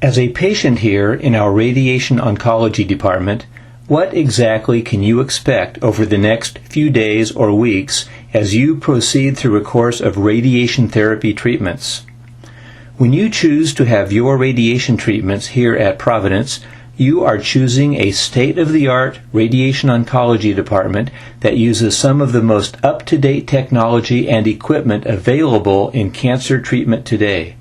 As a patient here in our radiation oncology department, what exactly can you expect over the next few days or weeks as you proceed through a course of radiation therapy treatments? When you choose to have your radiation treatments here at Providence, you are choosing a state-of-the-art radiation oncology department that uses some of the most up-to-date technology and equipment available in cancer treatment today.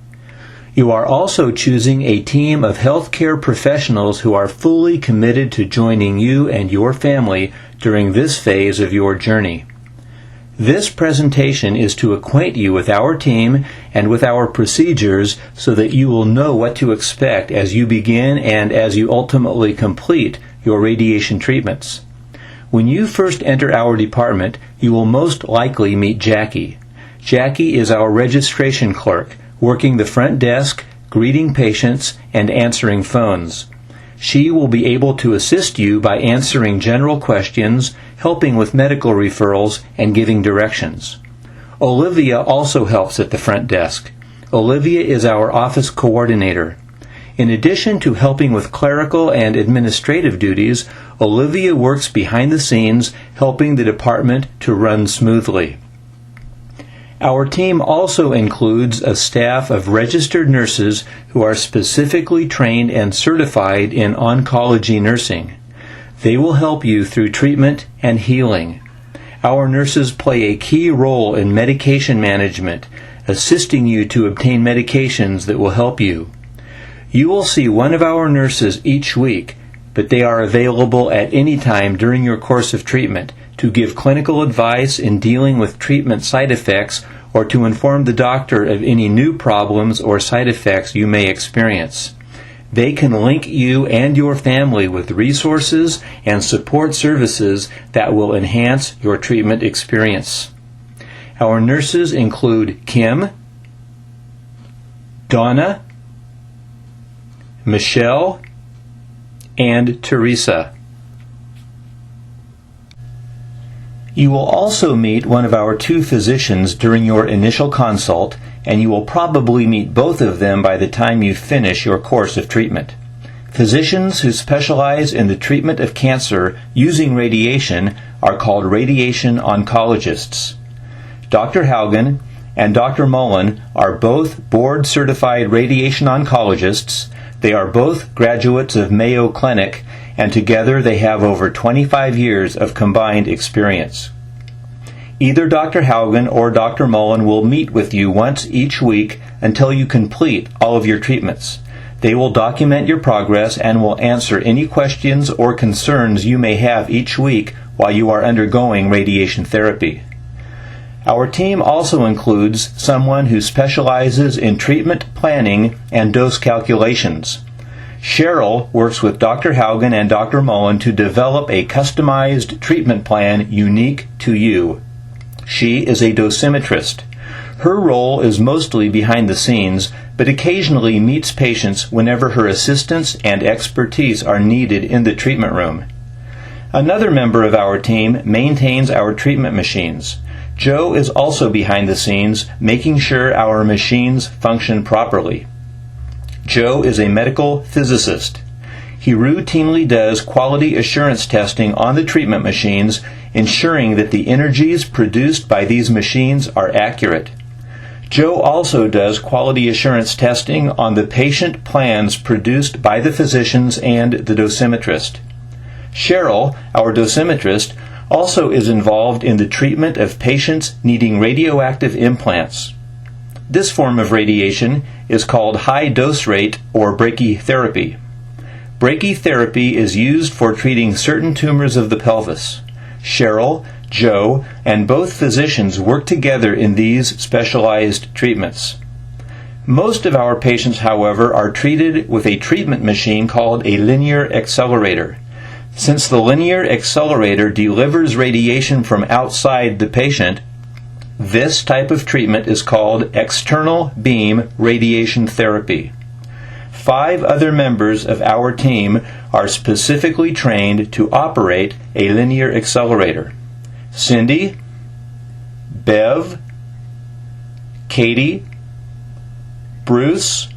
You are also choosing a team of healthcare professionals who are fully committed to joining you and your family during this phase of your journey. This presentation is to acquaint you with our team and with our procedures so that you will know what to expect as you begin and as you ultimately complete your radiation treatments. When you first enter our department, you will most likely meet Jackie. Jackie is our registration clerk, working the front desk, greeting patients, and answering phones. She will be able to assist you by answering general questions, helping with medical referrals, and giving directions. Olivia also helps at the front desk. Olivia is our office coordinator. In addition to helping with clerical and administrative duties, Olivia works behind the scenes, helping the department to run smoothly. Our team also includes a staff of registered nurses who are specifically trained and certified in oncology nursing. They will help you through treatment and healing. Our nurses play a key role in medication management, assisting you to obtain medications that will help you. You will see one of our nurses each week, but they are available at any time during your course of treatment to give clinical advice in dealing with treatment side effects or to inform the doctor of any new problems or side effects you may experience. They can link you and your family with resources and support services that will enhance your treatment experience. Our nurses include Kim, Donna, Michelle, and Teresa. You will also meet one of our two physicians during your initial consult, and you will probably meet both of them by the time you finish your course of treatment. Physicians who specialize in the treatment of cancer using radiation are called radiation oncologists. Dr. Haugen and Dr. Mullen are both board-certified radiation oncologists. They are both graduates of Mayo Clinic, and together they have over 25 years of combined experience. Either Dr. Haugen or Dr. Mullen will meet with you once each week until you complete all of your treatments. They will document your progress and will answer any questions or concerns you may have each week while you are undergoing radiation therapy. Our team also includes someone who specializes in treatment planning and dose calculations. Cheryl works with Dr. Haugen and Dr. Mullen to develop a customized treatment plan unique to you. She is a dosimetrist. Her role is mostly behind the scenes, but occasionally meets patients whenever her assistance and expertise are needed in the treatment room. Another member of our team maintains our treatment machines. Joe is also behind the scenes, making sure our machines function properly. Joe is a medical physicist. He routinely does quality assurance testing on the treatment machines, ensuring that the energies produced by these machines are accurate. Joe also does quality assurance testing on the patient plans produced by the physicians and the dosimetrist. Cheryl, our dosimetrist, also is involved in the treatment of patients needing radioactive implants. This form of radiation is called high-dose rate or brachytherapy. Brachytherapy is used for treating certain tumors of the pelvis. Cheryl, Joe, and both physicians work together in these specialized treatments. Most of our patients, however, are treated with a treatment machine called a linear accelerator. Since the linear accelerator delivers radiation from outside the patient, this type of treatment is called external beam radiation therapy. 5 other members of our team are specifically trained to operate a linear accelerator. Cindy, Bev, Katie, Bruce,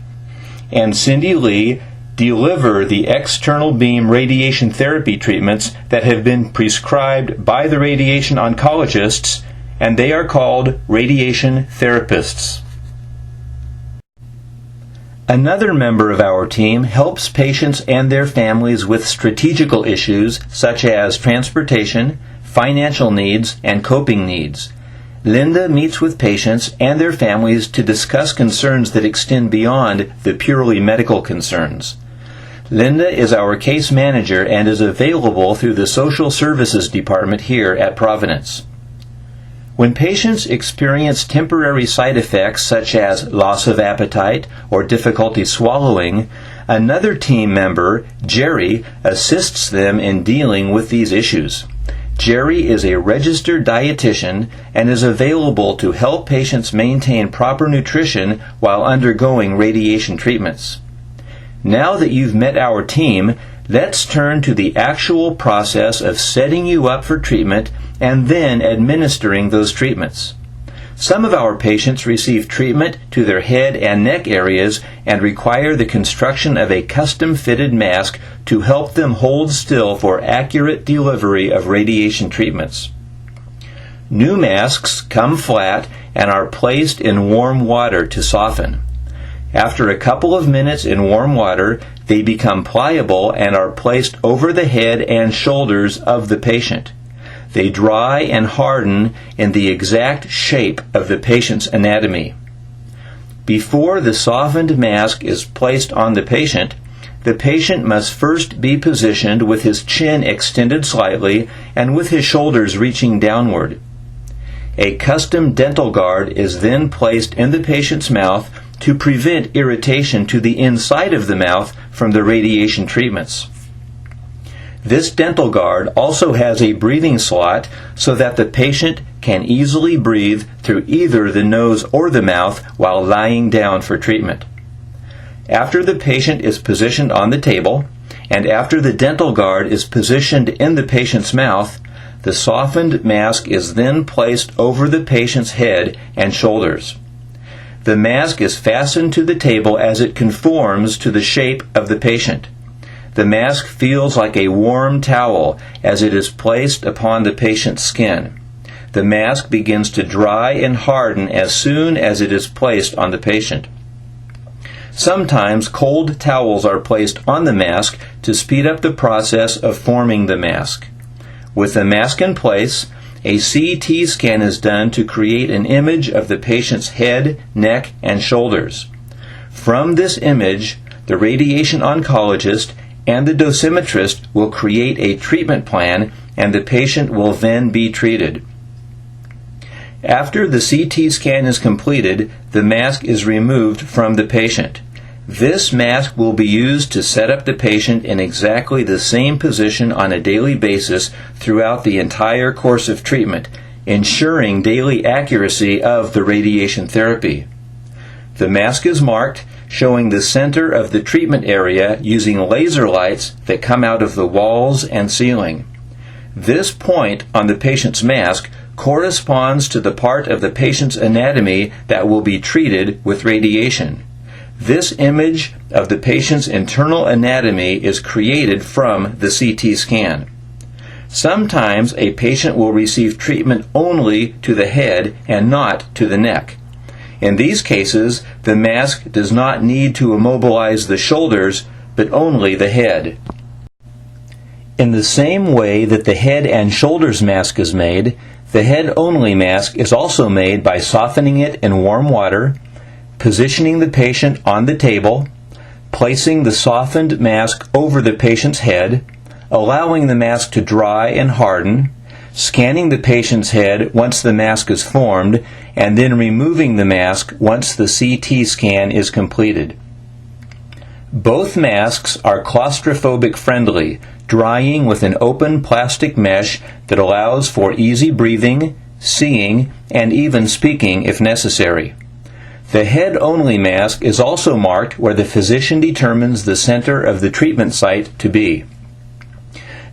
and Cindy Lee deliver the external beam radiation therapy treatments that have been prescribed by the radiation oncologists, and they are called radiation therapists. Another member of our team helps patients and their families with strategical issues such as transportation, financial needs, and coping needs. Linda meets with patients and their families to discuss concerns that extend beyond the purely medical concerns. Linda is our case manager and is available through the Social Services Department here at Providence. When patients experience temporary side effects such as loss of appetite or difficulty swallowing, another team member, Jerry, assists them in dealing with these issues. Jerry is a registered dietitian and is available to help patients maintain proper nutrition while undergoing radiation treatments. Now that you've met our team, let's turn to the actual process of setting you up for treatment and then administering those treatments. Some of our patients receive treatment to their head and neck areas and require the construction of a custom-fitted mask to help them hold still for accurate delivery of radiation treatments. New masks come flat and are placed in warm water to soften. After a couple of minutes in warm water, they become pliable and are placed over the head and shoulders of the patient. They dry and harden in the exact shape of the patient's anatomy. Before the softened mask is placed on the patient must first be positioned with his chin extended slightly and with his shoulders reaching downward. A custom dental guard is then placed in the patient's mouth to prevent irritation to the inside of the mouth from the radiation treatments. This dental guard also has a breathing slot so that the patient can easily breathe through either the nose or the mouth while lying down for treatment. After the patient is positioned on the table, and after the dental guard is positioned in the patient's mouth, the softened mask is then placed over the patient's head and shoulders. The mask is fastened to the table as it conforms to the shape of the patient. The mask feels like a warm towel as it is placed upon the patient's skin. The mask begins to dry and harden as soon as it is placed on the patient. Sometimes cold towels are placed on the mask to speed up the process of forming the mask. With the mask in place, a CT scan is done to create an image of the patient's head, neck, and shoulders. From this image, the radiation oncologist and the dosimetrist will create a treatment plan, and the patient will then be treated. After the CT scan is completed, the mask is removed from the patient. This mask will be used to set up the patient in exactly the same position on a daily basis throughout the entire course of treatment, ensuring daily accuracy of the radiation therapy. The mask is marked, showing the center of the treatment area using laser lights that come out of the walls and ceiling. This point on the patient's mask corresponds to the part of the patient's anatomy that will be treated with radiation. This image of the patient's internal anatomy is created from the CT scan. Sometimes a patient will receive treatment only to the head and not to the neck. In these cases, the mask does not need to immobilize the shoulders, but only the head. In the same way that the head and shoulders mask is made, the head-only mask is also made by softening it in warm water, positioning the patient on the table, placing the softened mask over the patient's head, allowing the mask to dry and harden, scanning the patient's head once the mask is formed, and then removing the mask once the CT scan is completed. Both masks are claustrophobic friendly, drying with an open plastic mesh that allows for easy breathing, seeing, and even speaking if necessary. The head-only mask is also marked where the physician determines the center of the treatment site to be.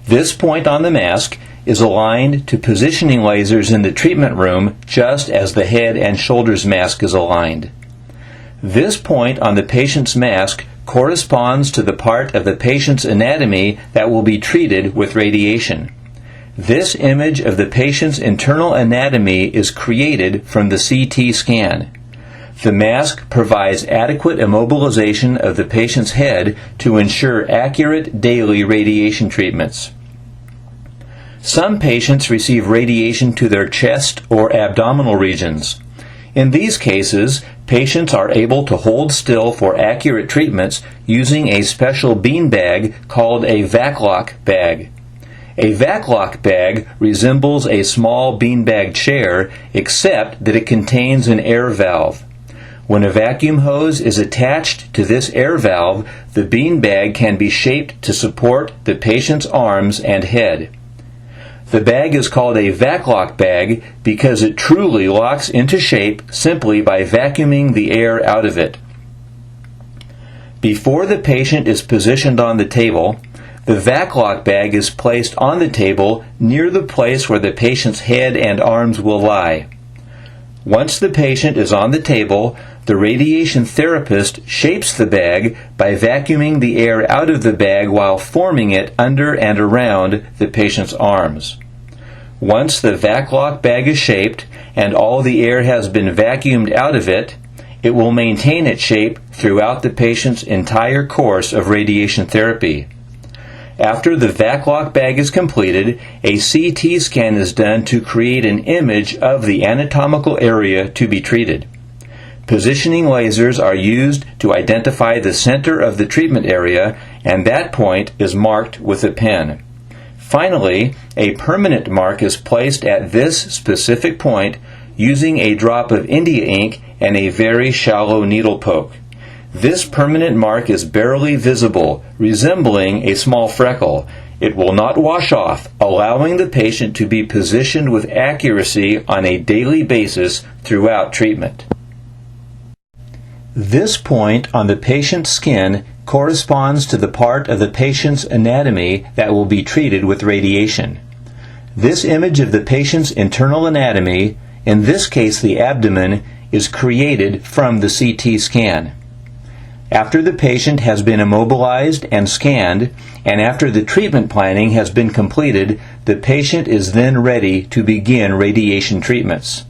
This point on the mask is aligned to positioning lasers in the treatment room just as the head and shoulders mask is aligned. This point on the patient's mask corresponds to the part of the patient's anatomy that will be treated with radiation. This image of the patient's internal anatomy is created from the CT scan. The mask provides adequate immobilization of the patient's head to ensure accurate daily radiation treatments. Some patients receive radiation to their chest or abdominal regions. In these cases, patients are able to hold still for accurate treatments using a special bean bag called a Vaclock bag. A Vaclock bag resembles a small beanbag chair, except that it contains an air valve. When a vacuum hose is attached to this air valve, the beanbag can be shaped to support the patient's arms and head. The bag is called a Vaclock bag because it truly locks into shape simply by vacuuming the air out of it. Before the patient is positioned on the table, the Vaclock bag is placed on the table near the place where the patient's head and arms will lie. Once the patient is on the table, the radiation therapist shapes the bag by vacuuming the air out of the bag while forming it under and around the patient's arms. Once the Vaclock bag is shaped and all the air has been vacuumed out of it, it will maintain its shape throughout the patient's entire course of radiation therapy. After the Vaclock bag is completed, a CT scan is done to create an image of the anatomical area to be treated. Positioning lasers are used to identify the center of the treatment area, and that point is marked with a pen. Finally, a permanent mark is placed at this specific point using a drop of India ink and a very shallow needle poke. This permanent mark is barely visible, resembling a small freckle. It will not wash off, allowing the patient to be positioned with accuracy on a daily basis throughout treatment. This point on the patient's skin corresponds to the part of the patient's anatomy that will be treated with radiation. This image of the patient's internal anatomy, in this case the abdomen, is created from the CT scan. After the patient has been immobilized and scanned, and after the treatment planning has been completed, the patient is then ready to begin radiation treatments.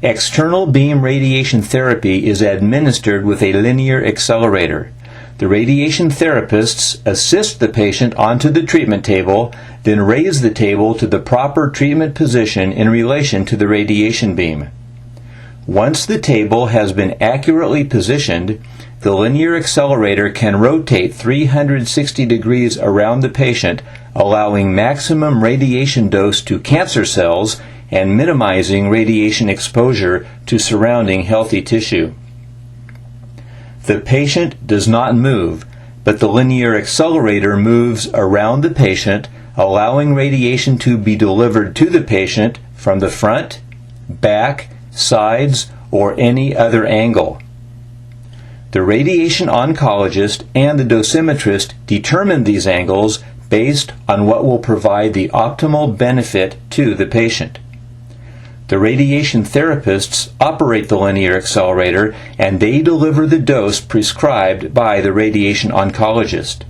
External beam radiation therapy is administered with a linear accelerator. The radiation therapists assist the patient onto the treatment table, then raise the table to the proper treatment position in relation to the radiation beam. Once the table has been accurately positioned, the linear accelerator can rotate 360 degrees around the patient, allowing maximum radiation dose to cancer cells and minimizing radiation exposure to surrounding healthy tissue. The patient does not move, but the linear accelerator moves around the patient, allowing radiation to be delivered to the patient from the front, back, sides, or any other angle. The radiation oncologist and the dosimetrist determine these angles based on what will provide the optimal benefit to the patient. The radiation therapists operate the linear accelerator, and they deliver the dose prescribed by the radiation oncologist.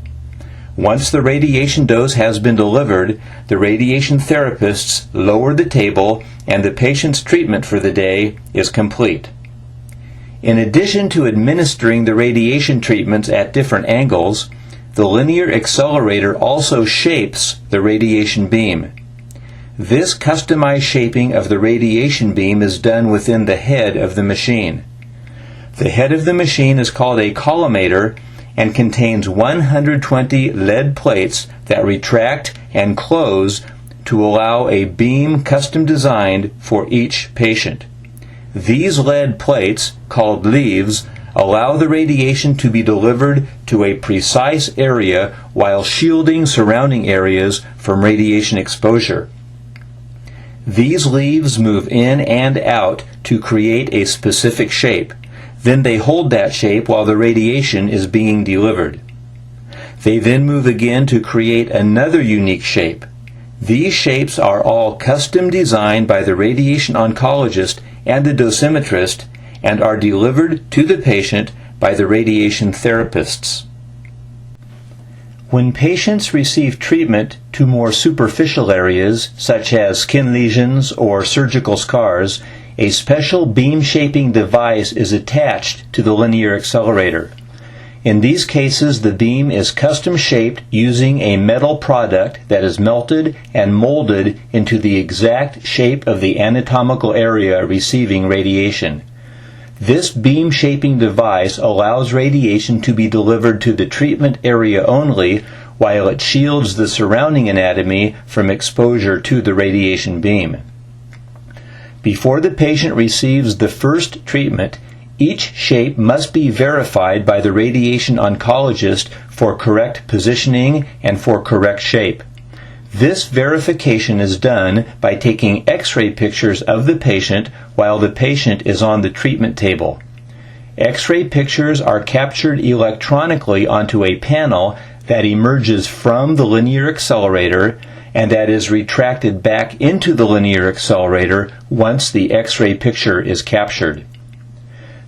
Once the radiation dose has been delivered, the radiation therapists lower the table, and the patient's treatment for the day is complete. In addition to administering the radiation treatments at different angles, the linear accelerator also shapes the radiation beam. This customized shaping of the radiation beam is done within the head of the machine. The head of the machine is called a collimator and contains 120 lead plates that retract and close to allow a beam custom designed for each patient. These lead plates, called leaves, allow the radiation to be delivered to a precise area while shielding surrounding areas from radiation exposure. These leaves move in and out to create a specific shape. Then they hold that shape while the radiation is being delivered. They then move again to create another unique shape. These shapes are all custom designed by the radiation oncologist and the dosimetrist, and are delivered to the patient by the radiation therapists. When patients receive treatment to more superficial areas, such as skin lesions or surgical scars, a special beam-shaping device is attached to the linear accelerator. In these cases, the beam is custom-shaped using a metal product that is melted and molded into the exact shape of the anatomical area receiving radiation. This beam-shaping device allows radiation to be delivered to the treatment area only, while it shields the surrounding anatomy from exposure to the radiation beam. Before the patient receives the first treatment, each shape must be verified by the radiation oncologist for correct positioning and for correct shape. This verification is done by taking X-ray pictures of the patient while the patient is on the treatment table. X-ray pictures are captured electronically onto a panel that emerges from the linear accelerator and that is retracted back into the linear accelerator once the X-ray picture is captured.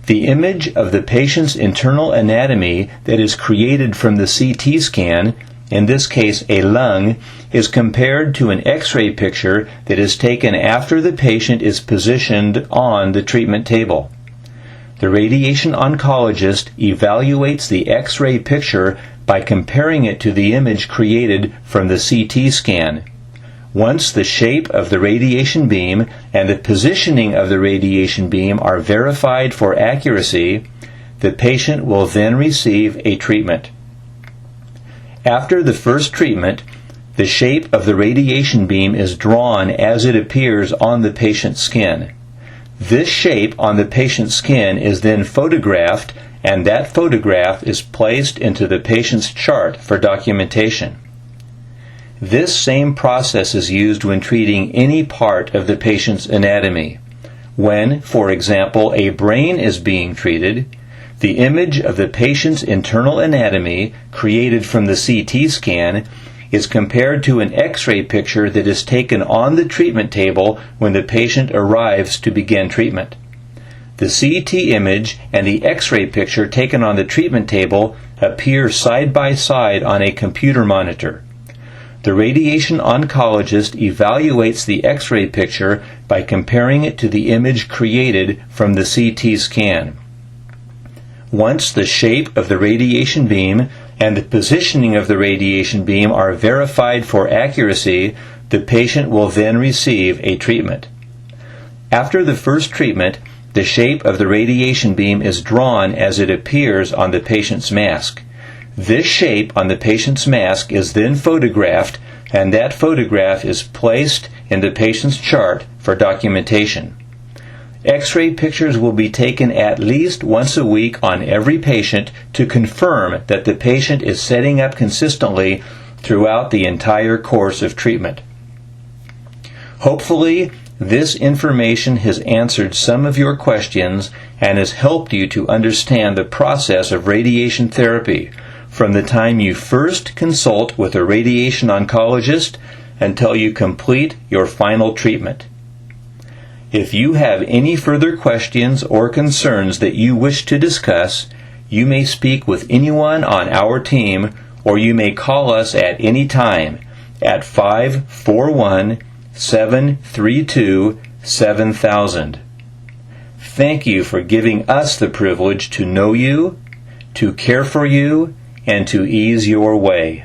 The image of the patient's internal anatomy that is created from the CT scan, in this case a lung, is compared to an X-ray picture that is taken after the patient is positioned on the treatment table. The radiation oncologist evaluates the X-ray picture by comparing it to the image created from the CT scan. Once the shape of the radiation beam and the positioning of the radiation beam are verified for accuracy, the patient will then receive a treatment. After the first treatment, the shape of the radiation beam is drawn as it appears on the patient's skin. This shape on the patient's skin is then photographed, and that photograph is placed into the patient's chart for documentation. This same process is used when treating any part of the patient's anatomy. When, for example, a brain is being treated, the image of the patient's internal anatomy, created from the CT scan, is compared to an X-ray picture that is taken on the treatment table when the patient arrives to begin treatment. The CT image and the X-ray picture taken on the treatment table appear side by side on a computer monitor. The radiation oncologist evaluates the X-ray picture by comparing it to the image created from the CT scan. Once the shape of the radiation beam and the positioning of the radiation beam are verified for accuracy, the patient will then receive a treatment. After the first treatment, the shape of the radiation beam is drawn as it appears on the patient's mask. This shape on the patient's mask is then photographed, and that photograph is placed in the patient's chart for documentation. X-ray pictures will be taken at least once a week on every patient to confirm that the patient is setting up consistently throughout the entire course of treatment. Hopefully, this information has answered some of your questions and has helped you to understand the process of radiation therapy from the time you first consult with a radiation oncologist until you complete your final treatment. If you have any further questions or concerns that you wish to discuss, you may speak with anyone on our team, or you may call us at any time at 541-732-7000. Thank you for giving us the privilege to know you, to care for you, and to ease your way.